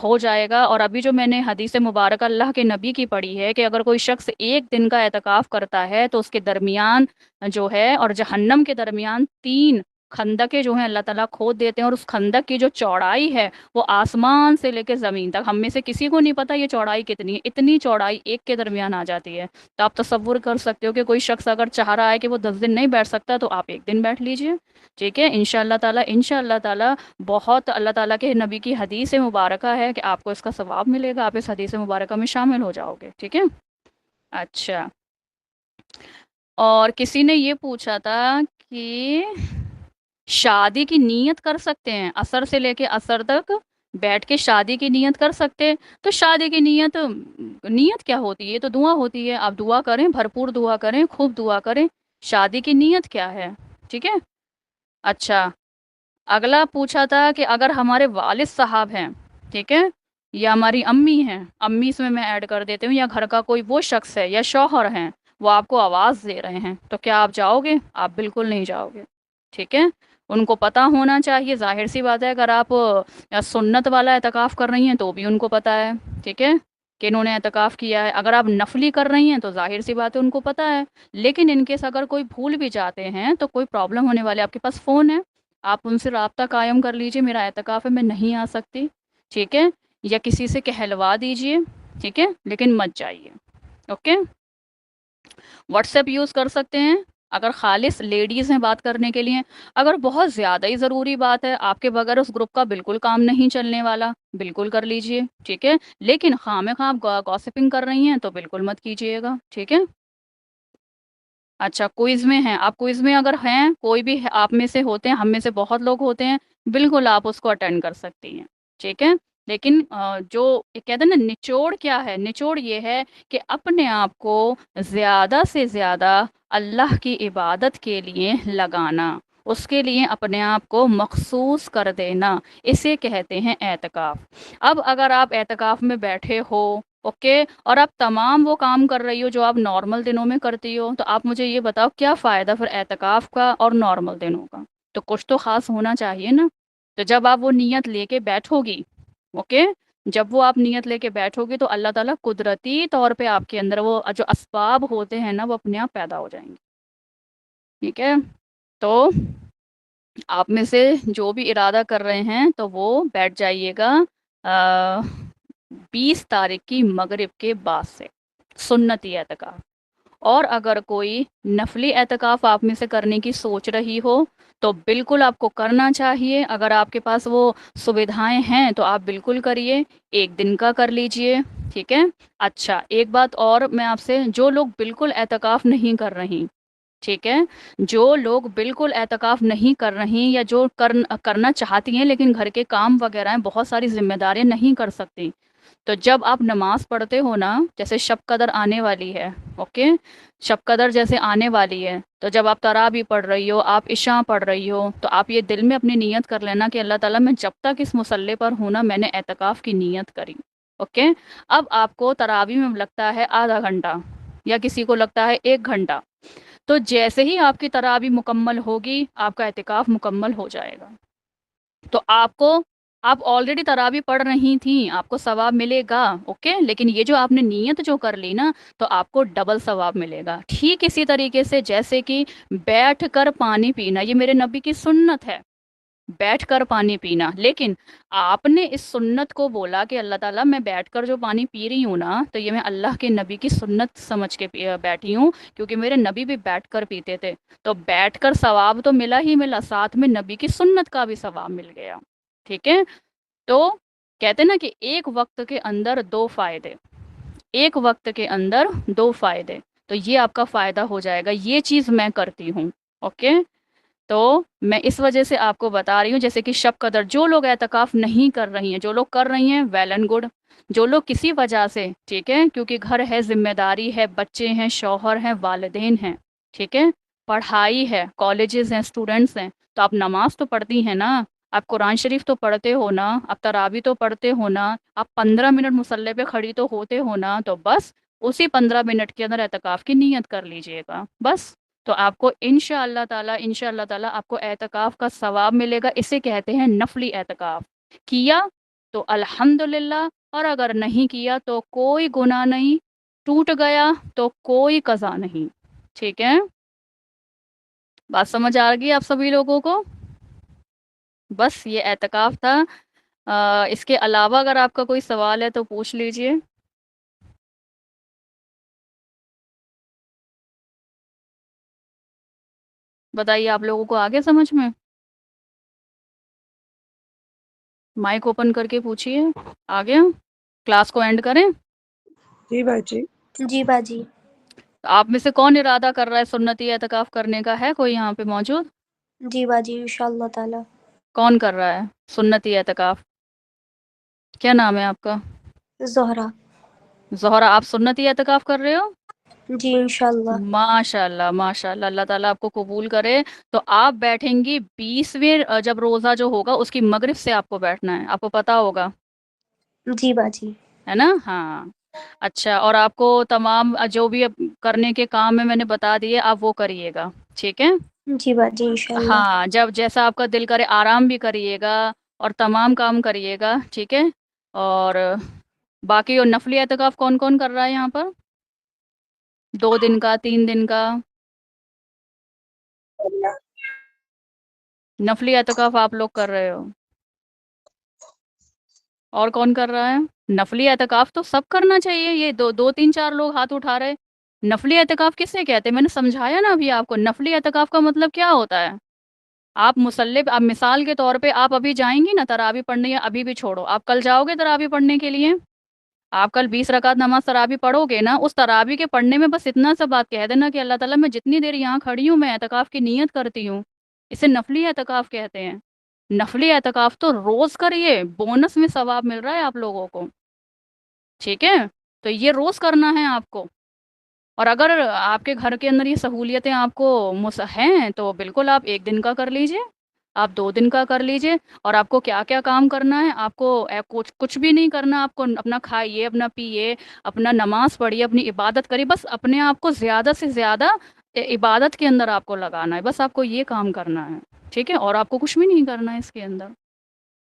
ہو جائے گا۔ اور ابھی جو میں نے حدیث مبارکہ اللہ کے نبی کی پڑھی ہے کہ اگر کوئی شخص ایک دن کا اعتکاف کرتا ہے تو اس کے درمیان جو ہے اور جہنم کے درمیان 3 خندقیں جو ہیں اللہ تعالیٰ کھود دیتے ہیں، اور اس خندق کی جو چوڑائی ہے وہ آسمان سے لے کے زمین تک، ہم میں سے کسی کو نہیں پتا یہ چوڑائی کتنی ہے، اتنی چوڑائی ایک کے درمیان آ جاتی ہے۔ تو آپ تصور کر سکتے ہو کہ کوئی شخص اگر چاہ رہا ہے کہ وہ 10 دن نہیں بیٹھ سکتا تو آپ ایک دن بیٹھ لیجئے، ٹھیک ہے، انشاءاللہ تعالیٰ بہت، اللہ تعالیٰ کے نبی کی حدیث مبارکہ ہے کہ آپ کو اس کا ثواب ملے گا، آپ اس حدیث مبارکہ میں شامل ہو جاؤ گے، ٹھیک ہے۔ اچھا، اور کسی نے یہ پوچھا تھا کہ شادی کی نیت کر سکتے ہیں، عصر سے لے کے عصر تک بیٹھ کے شادی کی نیت کر سکتے، تو شادی کی نیت، نیت کیا ہوتی ہے، یہ تو دعا ہوتی ہے، آپ دعا کریں، بھرپور دعا کریں، خوب دعا کریں، شادی کی نیت کیا ہے، ٹھیک ہے۔ اچھا، اگلا پوچھا تھا کہ اگر ہمارے والد صاحب ہیں، ٹھیک ہے، یا ہماری امی ہیں، امی اس میں ایڈ کر دیتے ہوں، یا گھر کا کوئی وہ شخص ہے یا شوہر ہیں، وہ آپ کو آواز دے رہے ہیں، تو کیا آپ جاؤ گے؟ آپ بالکل نہیں جاؤ گے، ٹھیک ہے۔ ان کو پتہ ہونا چاہیے، ظاہر سی بات ہے اگر آپ سنت والا اعتکاف کر رہی ہیں تو بھی ان کو پتہ ہے، ٹھیک ہے، کہ انہوں نے اعتکاف کیا ہے، اگر آپ نفلی کر رہی ہیں تو ظاہر سی بات ہے ان کو پتہ ہے، لیکن ان کیس اگر کوئی بھول بھی جاتے ہیں تو کوئی پرابلم ہونے والے، آپ کے پاس فون ہے، آپ ان سے رابطہ قائم کر لیجئے، میرا اعتکاف ہے میں نہیں آ سکتی، ٹھیک ہے، یا کسی سے کہلوا دیجئے، ٹھیک ہے، لیکن مت جائیے، اوکے۔ واٹس ایپ یوز کر سکتے ہیں اگر خالص لیڈیز ہیں بات کرنے کے لیے، اگر بہت زیادہ ہی ضروری بات ہے، آپ کے بغیر اس گروپ کا بالکل کام نہیں چلنے والا، بالکل کر لیجئے، ٹھیک ہے، لیکن خواہ مخواہ آپ گوسپنگ کر رہی ہیں تو بالکل مت کیجیے گا، ٹھیک ہے۔ اچھا، کوئز میں ہیں آپ، کوئز میں اگر ہیں کوئی بھی آپ میں سے ہوتے ہیں، ہم میں سے بہت لوگ ہوتے ہیں، بالکل آپ اس کو اٹینڈ کر سکتی ہیں، ٹھیک ہے، لیکن جو یہ کہتے ہیں نا نچوڑ کیا ہے، نچوڑ یہ ہے کہ اپنے آپ کو زیادہ سے زیادہ اللہ کی عبادت کے لیے لگانا، اس کے لیے اپنے آپ کو مخصوص کر دینا، اسے کہتے ہیں اعتکاف۔ اب اگر آپ اعتکاف میں بیٹھے ہو، اوکے، اور آپ تمام وہ کام کر رہی ہو جو آپ نارمل دنوں میں کرتی ہو، تو آپ مجھے یہ بتاؤ کیا فائدہ پھر اعتکاف کا اور نارمل دنوں کا، تو کچھ تو خاص ہونا چاہیے نا۔ تو جب آپ وہ نیت لے کے بیٹھو گی، اوکے، جب وہ آپ نیت لے کے بیٹھو گی تو اللہ تعالیٰ قدرتی طور پہ آپ کے اندر وہ جو اسباب ہوتے ہیں نا وہ اپنے آپ پیدا ہو جائیں گے، ٹھیک ہے۔ تو آپ میں سے جو بھی ارادہ کر رہے ہیں تو وہ بیٹھ جائیے گا 20 تاریخ کی مغرب کے بعد سے، سنتی اعتکاف، اور اگر کوئی نفلی اعتکاف آپ میں سے کرنے کی سوچ رہی ہو تو بالکل آپ کو کرنا چاہیے. اگر آپ کے پاس وہ سویدھائیں ہیں تو آپ بالکل کریے. 1 دن کا کر لیجئے. ٹھیک ہے. اچھا ایک بات اور میں آپ سے، جو لوگ بالکل اعتکاف نہیں کر رہی، ٹھیک ہے، جو لوگ بالکل اعتکاف نہیں کر رہی یا جو کرنا چاہتی ہیں لیکن گھر کے کام وغیرہ ہیں، بہت ساری ذمہ داریاں نہیں کر سکتی، تو جب آپ نماز پڑھتے ہو نا، جیسے شب قدر آنے والی ہے، اوکے، شب قدر جیسے آنے والی ہے، تو جب آپ تراویح پڑھ رہی ہو، آپ عشاء پڑھ رہی ہو، تو آپ یہ دل میں اپنی نیت کر لینا کہ اللہ تعالیٰ میں جب تک اس مصلے پر ہوں نا، میں نے اعتکاف کی نیت کری. اوکے. اب آپ کو تراویح میں لگتا ہے آدھا گھنٹہ یا کسی کو لگتا ہے 1 گھنٹہ، تو جیسے ہی آپ کی تراویح مکمل ہوگی آپ کا اعتکاف مکمل ہو جائے گا. تو آپ آلریڈی تراویح پڑھ رہی تھیں، آپ کو ثواب ملے گا. اوکے. لیکن یہ جو آپ نے نیت جو کر لی نا، تو آپ کو ڈبل ثواب ملے گا. ٹھیک اسی طریقے سے جیسے کہ بیٹھ کر پانی پینا، یہ میرے نبی کی سنت ہے، بیٹھ کر پانی پینا. لیکن آپ نے اس سنت کو بولا کہ اللہ تعالیٰ میں بیٹھ کر جو پانی پی رہی ہوں نا، تو یہ میں اللہ کے نبی کی سنت سمجھ کے بیٹھی ہوں، کیونکہ میرے نبی بھی بیٹھ کر پیتے تھے. تو بیٹھ کر ثواب تو ملا ہی ملا، ساتھ میں نبی کی سنت کا بھی ثواب مل گیا. ٹھیک ہے. تو کہتے ہیں نا کہ ایک وقت کے اندر 2 فائدے، ایک وقت کے اندر 2 فائدے. تو یہ آپ کا فائدہ ہو جائے گا. یہ چیز میں کرتی ہوں. اوکے. تو میں اس وجہ سے آپ کو بتا رہی ہوں، جیسے کہ شب قدر جو لوگ اعتکاف نہیں کر رہی ہیں، جو لوگ کر رہی ہیں ویل اینڈ گڈ. جو لوگ کسی وجہ سے، ٹھیک ہے، کیونکہ گھر ہے، ذمہ داری ہے، بچے ہیں، شوہر ہیں، والدین ہیں، ٹھیک ہے، پڑھائی ہے، کالجز ہیں، اسٹوڈنٹس ہیں، تو آپ نماز تو پڑھتی ہیں نا، آپ قرآن شریف تو پڑھتے ہو نا، آپ تراویح تو پڑھتے ہو نا، آپ 15 منٹ مصلی پہ کھڑی تو ہوتے ہو نا، تو بس اسی 15 منٹ کے اندر اعتکاف کی نیت کر لیجئے گا بس. تو آپ کو انشاء اللہ تعالی آپ کو اعتکاف کا ثواب ملے گا. اسے کہتے ہیں نفلی اعتکاف. کیا تو الحمدللہ، اور اگر نہیں کیا تو کوئی گناہ نہیں، ٹوٹ گیا تو کوئی قضا نہیں. ٹھیک ہے. بات سمجھ آ گئی آپ سبھی لوگوں کو؟ بس یہ اعتکاف تھا. اس کے علاوہ اگر آپ کا کوئی سوال ہے تو پوچھ لیجئے. بتائیے آپ لوگوں کو آگے سمجھ میں؟ مائک اوپن کر کے پوچھیے. آگے کلاس کو اینڈ کریں؟ جی باجی. جی باجی. آپ میں سے کون ارادہ کر رہا ہے سنتی اعتکاف کرنے کا؟ ہے کوئی یہاں پہ موجود؟ جی باجی انشاءاللہ تعالی. کون کر رہا ہے سنتی اعتکاف؟ کیا نام ہے آپ کا؟ زہرا. زہرا، آپ سنتی اعتکاف کر رہے ہو؟ جی انشاءاللہ. ماشاء اللہ ماشاء اللہ، اللہ تعالیٰ آپ کو قبول کرے. تو آپ بیٹھیں گی 20ویں، جب روزہ جو ہوگا اس کی مغرب سے آپ کو بیٹھنا ہے، آپ کو پتا ہوگا، جی باجی. ہے نا؟ ہاں. اچھا، اور آپ کو تمام جو بھی کرنے کے کام ہے میں نے بتا دیے، آپ وہ کریے گا. ٹھیک ہے. جی باجی انشاءاللہ. ہاں، جب جیسا آپ کا دل کرے آرام بھی کریے گا اور تمام کام کریے گا. ٹھیک ہے. اور باقی اور نفلی اعتکاف کون کون کر رہا ہے یہاں پر؟ 2 دن کا، 3 دن کا نفلی اعتکاف آپ لوگ کر رہے ہو؟ اور کون کر رہا ہے نفلی اعتکاف؟ تو سب کرنا چاہیے. یہ دو 3 4 لوگ ہاتھ اٹھا رہے. نفلی اعتکاف کسے کہتے ہیں؟ میں نے سمجھایا نا ابھی آپ کو. نفلی اعتکاف کا مطلب کیا ہوتا ہے؟ آپ مصلی پہ، آپ مثال کے طور پہ آپ ابھی جائیں گی نا تراویح پڑھنے، یا ابھی بھی چھوڑو، آپ کل جاؤ گے تراویح پڑھنے کے لیے، آپ کل 20 رکعت نماز تراویح پڑھو گے نا، اس تراویح کے پڑھنے میں بس اتنا سا بات کہہ دینا کہ اللہ تعالیٰ میں جتنی دیر یہاں کھڑی ہوں میں اعتکاف کی نیت کرتی ہوں. اسے نفلی اعتکاف کہتے ہیں. نفلی اعتکاف تو روز کریے، بونس میں ثواب مل رہا ہے آپ لوگوں کو. ٹھیک ہے. تو یہ روز کرنا ہے آپ کو. اور اگر آپ کے گھر کے اندر یہ سہولیتیں آپ کو ہیں تو بالکل آپ 1 دن کا کر لیجئے، آپ 2 دن کا کر لیجئے. اور آپ کو کیا کیا کام کرنا ہے؟ آپ کو کچھ بھی نہیں کرنا. آپ کو اپنا کھائیے، اپنا پیئے، اپنا نماز پڑھیے، اپنی عبادت کریے. بس اپنے آپ کو زیادہ سے زیادہ عبادت کے اندر آپ کو لگانا ہے. بس آپ کو یہ کام کرنا ہے. ٹھیک ہے. اور آپ کو کچھ بھی نہیں کرنا ہے اس کے اندر.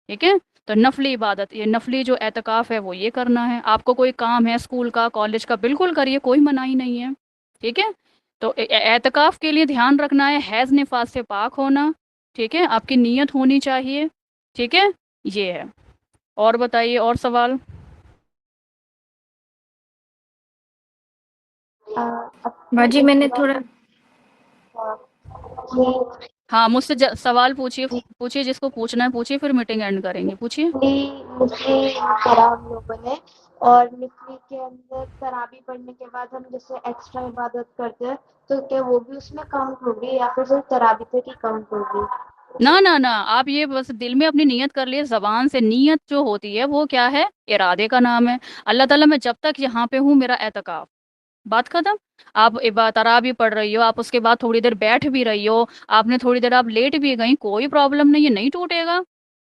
ٹھیک ہے. تو نفلی عبادت، یہ نفلی جو اعتکاف ہے وہ یہ کرنا ہے. آپ کو کوئی کام ہے اسکول کا، کالج کا، بالکل کریے، کوئی مناہی نہیں ہے. ٹھیک ہے. تو اعتکاف کے لیے دھیان رکھنا ہے حیض نفاس سے پاک ہونا. ٹھیک ہے. آپ کی نیت ہونی چاہیے. ٹھیک ہے. یہ ہے. اور بتائیے، اور سوال؟ باجی میں نے تھوڑا ہاں مجھ سے سوال پوچھیے جس کو پوچھنا ہے پوچھیے، پھر میٹنگ اینڈ کریں گے، پوچھیے۔ مسلم خراب لوگوں نے اور نفلی کے اندر تراویح پڑھنے کے بعد ہم جیسے ایکسٹرا عبادت کرتے ہیں تو کیا وہ بھی اس میں کاؤنٹ ہوگی یا پھر صرف تراویح تک ہی کاؤنٹ ہوگی؟ نہ آپ یہ بس دل میں اپنی نیت کر لیے، زبان سے نیت جو ہوتی ہے وہ کیا ہے؟ ارادے کا نام ہے۔ اللہ تعالیٰ میں جب تک یہاں پہ ہوں میرا اعتکاف، بات ختم۔ آپ تراویح پڑھ رہی ہو، آپ اس کے بعد تھوڑی دیر بیٹھ بھی رہی ہو، آپ نے تھوڑی دیر آپ لیٹ بھی گئیں، کوئی پرابلم نہیں ہے، نہیں ٹوٹے گا۔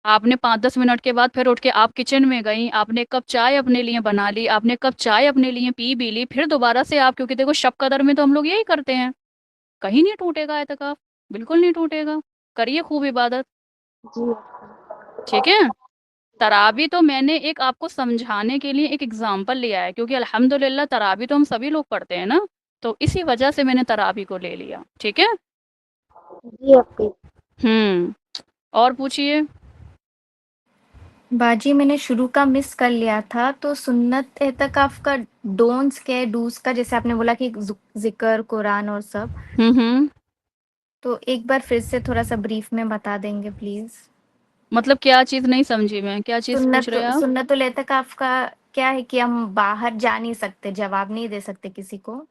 آپ نے 5-10 منٹ کے بعد پھر اٹھ کے آپ کچن میں گئیں، آپ نے کپ چائے اپنے لیے بنا لی، آپ نے کپ چائے اپنے لیے پی بھی لی، پھر دوبارہ سے آپ، کیونکہ دیکھو شب قدر میں تو ہم لوگ یہی کرتے ہیں، کہیں نہیں ٹوٹے گا اعتکاف، بالکل نہیں ٹوٹے گا۔ کریے خوب عبادت، جی ٹھیک ہے۔ تراویح تو میں نے ایک آپ کو سمجھانے کے لیے ایک اگزامپل لیا ہے، کیونکہ الحمدللہ تراویح تو ہم سبھی لوگ پڑھتے ہیں نا، تو اسی وجہ سے میں نے تراویح کو لے لیا، ٹھیک ہے۔ جی اپی اور پوچھیے۔ باجی میں نے شروع کا مس کر لیا تھا، تو سنت اعتکاف کا ڈونٹس کے ڈوز کا، جیسے آپ نے بولا کہ ذکر قرآن اور سب، ہوں تو ایک بار پھر سے تھوڑا سا بریف میں بتا دیں گے پلیز؟ مطلب کیا چیز نہیں سمجھی میں، کیا چیز پوچھ رہے ہیں آپ؟ سنت الاعتکاف کا کیا ہے کہ ہم باہر جا نہیں سکتے، جواب نہیں دے سکتے کسی کو۔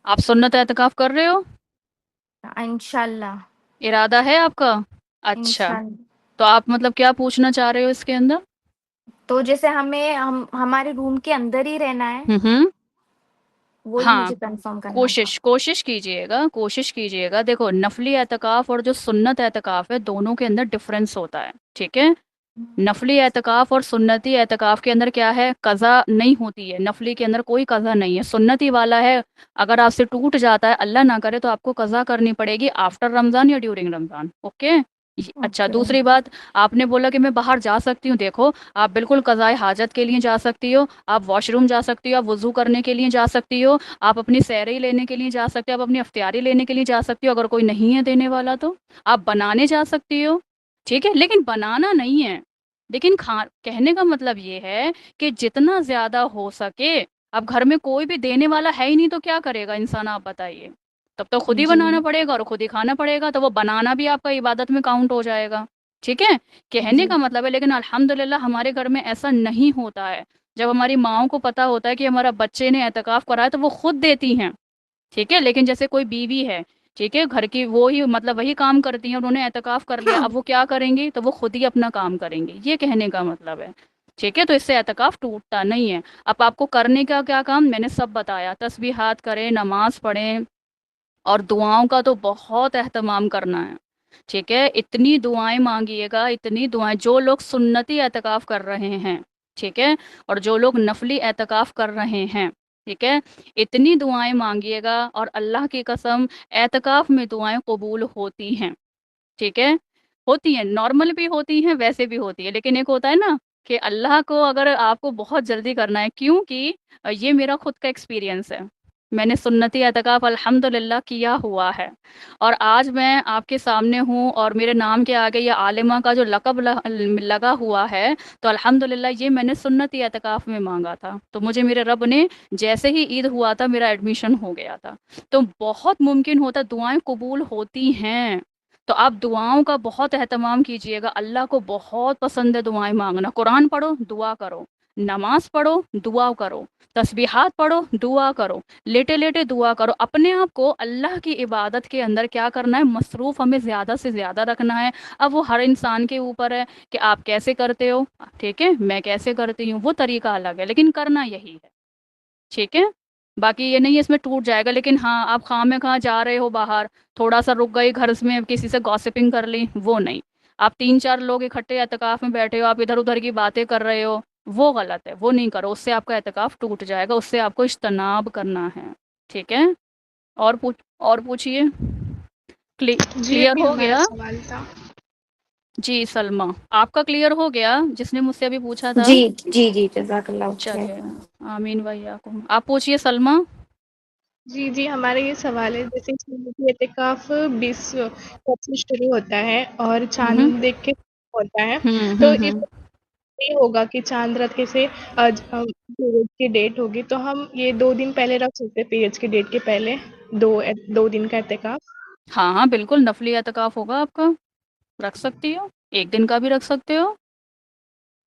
آپ سنت اعتکاف کر رہے ہو؟ انشاءاللہ ارادہ ہے آپ کا؟ اچھا، انشاءاللہ۔ تو آپ مطلب کیا پوچھنا چاہ رہے ہو اس کے اندر؟ تو جیسے ہمارے روم کے اندر ہی رہنا ہے، ہوں وہی ہاں، مجھے کنفرم کرنا تھا۔ کوشش کیجئے گا، دیکھو نفلی اعتکاف اور جو سنت اعتکاف ہے دونوں کے اندر ڈفرنس ہوتا ہے، ٹھیک ہے۔ نفلی اعتکاف اور سنتی اعتکاف کے اندر کیا ہے؟ قضا نہیں ہوتی ہے، نفلی کے اندر کوئی قضا نہیں ہے، سنتی والا ہے اگر آپ سے ٹوٹ جاتا ہے اللہ نہ کرے تو آپ کو قضا کرنی پڑے گی آفٹر رمضان یا ڈیورنگ رمضان، اوکے۔ اچھا، اوکے۔ دوسری بات، آپ نے بولا کہ میں باہر جا سکتی ہوں، دیکھو آپ بالکل قضائے حاجت کے لیے جا سکتی ہو، آپ واش روم جا سکتی ہو، آپ وضو کرنے کے لیے جا سکتی ہو، آپ اپنی سحری لینے کے لیے جا سکتے ہو، آپ اپنی افطاری لینے کے لیے جا سکتی ہو، اگر کوئی نہیں ہے دینے والا تو آپ بنانے جا سکتی ہو، ٹھیک ہے، لیکن بنانا نہیں ہے۔ لیکن کہنے کا مطلب یہ ہے کہ جتنا زیادہ ہو سکے، اب گھر میں کوئی بھی دینے والا ہے ہی نہیں تو کیا کرے گا انسان، آپ بتائیے، تب تو خود ہی جی بنانا پڑے گا اور خود ہی کھانا پڑے گا، تو وہ بنانا بھی آپ کا عبادت میں کاؤنٹ ہو جائے گا، ٹھیک ہے۔ کہنے جی کا مطلب ہے، لیکن الحمدللہ ہمارے گھر میں ایسا نہیں ہوتا ہے۔ جب ہماری ماؤں کو پتا ہوتا ہے کہ ہمارا بچے نے اعتکاف کرایا تو وہ خود دیتی ہیں، ٹھیک ہے۔ لیکن جیسے کوئی بیوی ہے، ٹھیک ہے، گھر کی وہی مطلب وہی کام کرتی ہیں، انہوں نے اعتکاف کر لیا، اب وہ کیا کریں گی؟ تو وہ خود ہی اپنا کام کریں گی، یہ کہنے کا مطلب ہے، ٹھیک ہے۔ تو اس سے اعتکاف ٹوٹتا نہیں ہے۔ اب آپ کو کرنے کا کیا کام میں نے سب بتایا، تسبیحات کریں، نماز پڑھیں، اور دعاؤں کا تو بہت اہتمام کرنا ہے، ٹھیک ہے۔ اتنی دعائیں مانگیے گا، اتنی دعائیں، جو لوگ سنتی اعتکاف کر رہے ہیں، ٹھیک ہے، اور جو لوگ نفلی اعتکاف کر رہے ہیں، ٹھیک ہے، اتنی دعائیں مانگیے گا، اور اللہ کی قسم اعتکاف میں دعائیں قبول ہوتی ہیں، ٹھیک ہے، ہوتی ہیں، نارمل بھی ہوتی ہیں، ویسے بھی ہوتی ہے، لیکن ایک ہوتا ہے نا کہ اللہ کو اگر آپ کو بہت جلدی کرنا ہے، کیونکہ یہ میرا خود کا ایکسپیرینس ہے، میں نے سنتی اعتکاف الحمدللہ کیا ہوا ہے، اور آج میں آپ کے سامنے ہوں اور میرے نام کے آگے یہ عالمہ کا جو لقب لگا ہوا ہے، تو الحمدللہ یہ میں نے سنتی اعتکاف میں مانگا تھا، تو مجھے میرے رب نے جیسے ہی عید ہوا تھا میرا ایڈمیشن ہو گیا تھا، تو بہت ممکن ہوتا دعائیں قبول ہوتی ہیں، تو آپ دعاؤں کا بہت اہتمام کیجئے گا، اللہ کو بہت پسند ہے دعائیں مانگنا، قرآن پڑھو دعا کرو، نماز پڑھو دعا کرو، تسبیحات پڑھو دعا کرو، لیٹے لیٹے دعا کرو، اپنے آپ کو اللہ کی عبادت کے اندر کیا کرنا ہے؟ مصروف ہمیں زیادہ سے زیادہ رکھنا ہے۔ اب وہ ہر انسان کے اوپر ہے کہ آپ کیسے کرتے ہو، ٹھیک ہے، میں کیسے کرتی ہوں، وہ طریقہ الگ ہے، لیکن کرنا یہی ہے، ٹھیک ہے۔ باقی یہ نہیں ہے اس میں ٹوٹ جائے گا، لیکن ہاں آپ خواہ میں کہاں جا رہے ہو باہر، تھوڑا سا رک گئی گھر میں کسی سے گوسپنگ کر لی، وہ نہیں، آپ 3-4 لوگ اکٹھے اعتکاف میں بیٹھے ہو، آپ ادھر ادھر کی باتیں کر رہے ہو، وہ غلط ہے، وہ نہیں کرو، اس سے آپ کا اعتکاف ٹوٹ جائے گا، اس سے آپ کو اجتناب کرنا ہے، ٹھیک ہے۔ اور پوچھیے، جی کلیئر ابھی ہو ہمارا گیا؟ سوال تھا۔ جی سلمہ، آپ کا کلیئر ہو گیا جس نے مجھ سے ابھی پوچھا تھا؟ جی جی جی، جزاک اللہ خیر۔ چلیے، آمین وإیاکم۔ آپ پوچھیے سلمہ۔ جی جی، ہمارا یہ سوال ہے، جیسے سنتی اعتکاف 20 وقت سے شروع ہوتا ہے اور ہوں چاند دیکھ کے ہوتا ہے، ہوں تو ہوں اس ہوں نہیں ہوگا کہ چاند رات کے سے پیریڈ کی ڈیٹ ہوگی تو ہم یہ 2 دن پہلے رکھ سکتے پیریڈ کی ڈیٹ کے پہلے 2 دن کا اعتکاف. ہاں ہاں بالکل، نفلی اعتکاف ہوگا آپ کا، رکھ سکتی ہو، ایک دن کا بھی رکھ سکتے ہو.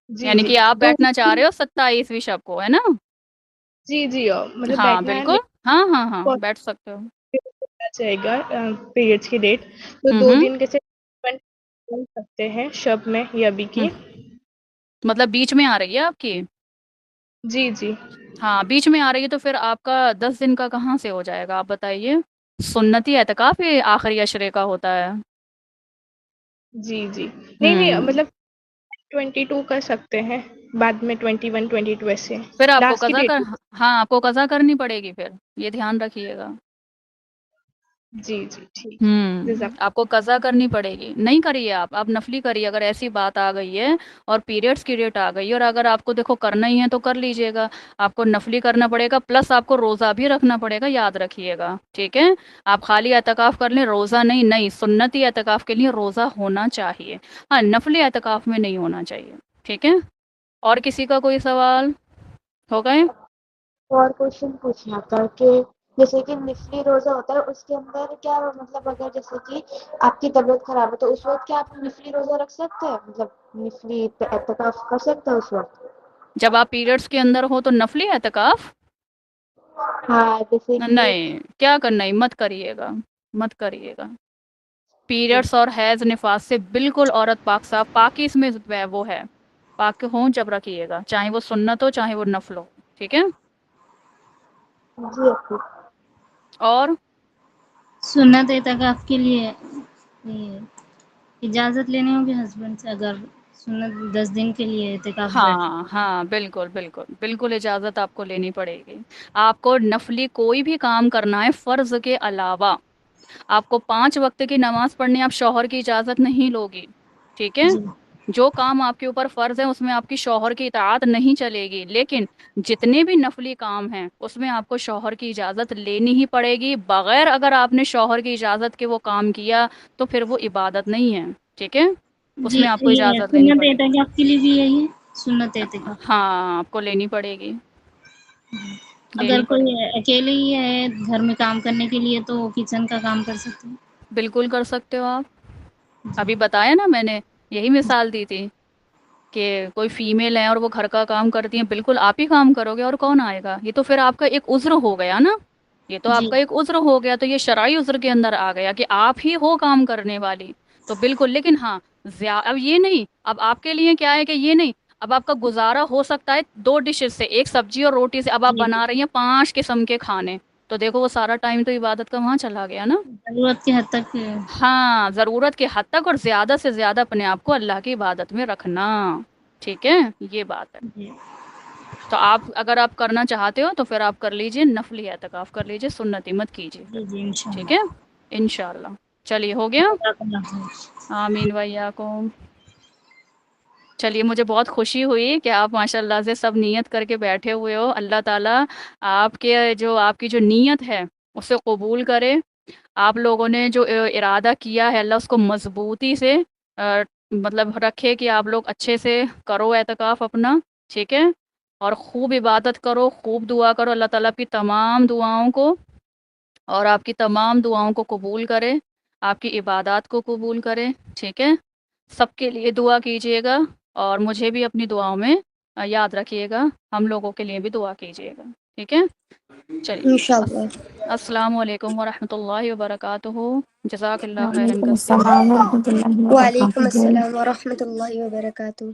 جی یعنی جی کہ آپ تو بیٹھنا چاہ رہے ہو 27ویں شب کو، ہے نا؟ جی جی مطلب ہاں بیٹھنا بالکل، ہاں ہاں ہاں بیٹھ سکتے ہو. جائے گا پیریڈس کی ڈیٹ تو 2 ہوں دن کے سے سکتے ہیں شب میں یا بھی کی. مطلب بیچ میں آ رہی ہے آپ کی؟ جی جی ہاں بیچ میں آ رہی ہے تو پھر آپ کا 10 دن کا کہاں سے ہو جائے گا آپ بتائیے. سنتی اعتکاف یہ آخری عشرے کا ہوتا ہے. جی جی نہیں نہیں ہوں مطلب 22 کر سکتے ہیں بعد میں 21 22 ایسے پھر آپ کو لاسٹ کی قضا ڈیٹ. کر ہاں آپ کو قضا کرنی پڑے گی، پھر یہ دھیان رکھیے گا. جی جی ٹھیک ہے. آپ کو قضا کرنی پڑے گی، نہیں کریے آپ نفلی کریے اگر ایسی بات آ گئی ہے اور پیریڈس کی ڈیٹ آ گئی ہے، اور اگر آپ کو دیکھو کرنا ہی ہے تو کر لیجئے گا. آپ کو نفلی کرنا پڑے گا پلس آپ کو روزہ بھی رکھنا پڑے گا، یاد رکھیے گا ٹھیک ہے. آپ خالی اعتکاف کر لیں، روزہ نہیں سنتی اعتکاف کے لیے روزہ ہونا چاہیے. ہاں نفلی اعتکاف میں نہیں ہونا چاہیے، ٹھیک ہے. اور کسی کا کوئی سوال ہو گئے؟ اور کوشچن پوچھنا تھا کہ جیسے کہ نفلی روزہ ہوتا ہے اس کے اندر کیا مطلب اگر جیسے کہ آپ کی طبیعت خراب ہے تو اس وقت کیا آپ نفلی روزہ رکھ سکتے ہیں، مطلب نفلی اعتکاف کر سکتے ہیں اس وقت؟ جب آپ پیریڈس کے اندر ہو تو نفلی اعتکاف ہاں جیسے کہ نہیں، کیا کرنا ہے مت کریے گا، مت کریے گا. پیریڈس اور حیض نفاس سے بالکل عورت پاک صاف، پاکی اس میں وہ ہے، پاک ہوں جب رکھیے گا، چاہے وہ سنت ہو چاہے وہ نفل ہو، ٹھیک ہے. جی اپی. اور سنت اعتکاف کے لیے یہ اجازت لینے ہوگی ہسبینڈ سے اگر سنت 10 دن کے لیے اعتکاف بیٹھ. ہاں ہاں بالکل بالکل بالکل اجازت آپ کو لینی پڑے گی. آپ کو نفلی کوئی بھی کام کرنا ہے فرض کے علاوہ، آپ کو 5 وقت کی نماز پڑھنی، آپ شوہر کی اجازت نہیں لوگی، ٹھیک ہے. جی جو کام آپ کے اوپر فرض ہے اس میں آپ کی شوہر کی اطاعت نہیں چلے گی، لیکن جتنے بھی نفلی کام ہیں اس میں آپ کو شوہر کی اجازت لینی ہی پڑے گی. بغیر اگر آپ نے شوہر کی اجازت کے وہ کام کیا تو پھر وہ عبادت نہیں ہے، ٹھیک ہے. اس جی میں آپ کو یہ اجازت لینی سنت پڑے گی. اعتکاف کے لیے بھی یہی ہے سنت اعتکاف. ہاں آپ کو لینی پڑے گی، اگر لینی پڑے کوئی گی. اکیلے ہی ہے گھر میں کام کرنے کے لیے تو کچن کا کام کر سکتے ہیں. بالکل کر سکتے ہو آپ، جی ابھی بتایا نا میں نے، یہی مثال دی تھی کہ کوئی فیمیل ہے اور وہ گھر کا کام کرتی ہیں، بالکل آپ ہی کام کرو گے اور کون آئے گا. یہ تو پھر آپ کا ایک عذر ہو گیا نا، یہ تو آپ جی کا ایک عذر ہو گیا، تو یہ شرعی عذر کے اندر آ گیا کہ آپ ہی ہو کام کرنے والی. تو بالکل، لیکن ہاں اب یہ نہیں، اب آپ کے لیے کیا ہے کہ یہ نہیں، اب آپ کا گزارا ہو سکتا ہے 2 ڈشز سے، ایک سبزی اور روٹی سے، اب آپ جی بنا رہی ہیں 5 قسم کے کھانے، تو دیکھو وہ سارا ٹائم تو عبادت کا وہاں چلا گیا نا. ضرورت کی حد تک. ہاں ضرورت کے حد تک اور زیادہ سے زیادہ اپنے آپ کو اللہ کی عبادت میں رکھنا، ٹھیک ہے. یہ بات ہے. جی تو آپ اگر آپ کرنا چاہتے ہو تو پھر آپ کر لیجئے نفلی اعتکاف کر لیجئے، سنتی مت کیجئے پھر، جی جی ٹھیک ہے. انشاءاللہ. انشاءاللہ. چلیے ہو گیا. جزاک اللہ خیر. آمین وإیاکم. چلیے مجھے بہت خوشی ہوئی کہ آپ ماشاء اللہ سے سب نیت کر کے بیٹھے ہوئے ہو. اللہ تعالیٰ آپ کی جو نیت ہے اسے قبول کرے. آپ لوگوں نے جو ارادہ کیا ہے اللہ اس کو مضبوطی سے مطلب رکھے کہ آپ لوگ اچھے سے کرو اعتکاف اپنا، ٹھیک ہے. اور خوب عبادت کرو، خوب دعا کرو، اللہ تعالیٰ کی تمام دعاؤں کو اور آپ کی تمام دعاؤں کو قبول کرے، آپ کی عبادات کو قبول کرے، ٹھیک ہے. سب کے لیے دعا کیجیے گا اور مجھے بھی اپنی دعاؤں میں یاد رکھیے گا، ہم لوگوں کے لیے بھی دعا کیجیے گا، ٹھیک ہے. چلیے انشاءاللہ. السلام علیکم ورحمۃ اللہ وبرکاتہ. جزاک اللہ خیرا وعلیکم کثیرا. السلام ورحمۃ اللہ وعلیکم وبرکاتہ. السلام ورحمۃ اللہ وبرکاتہ.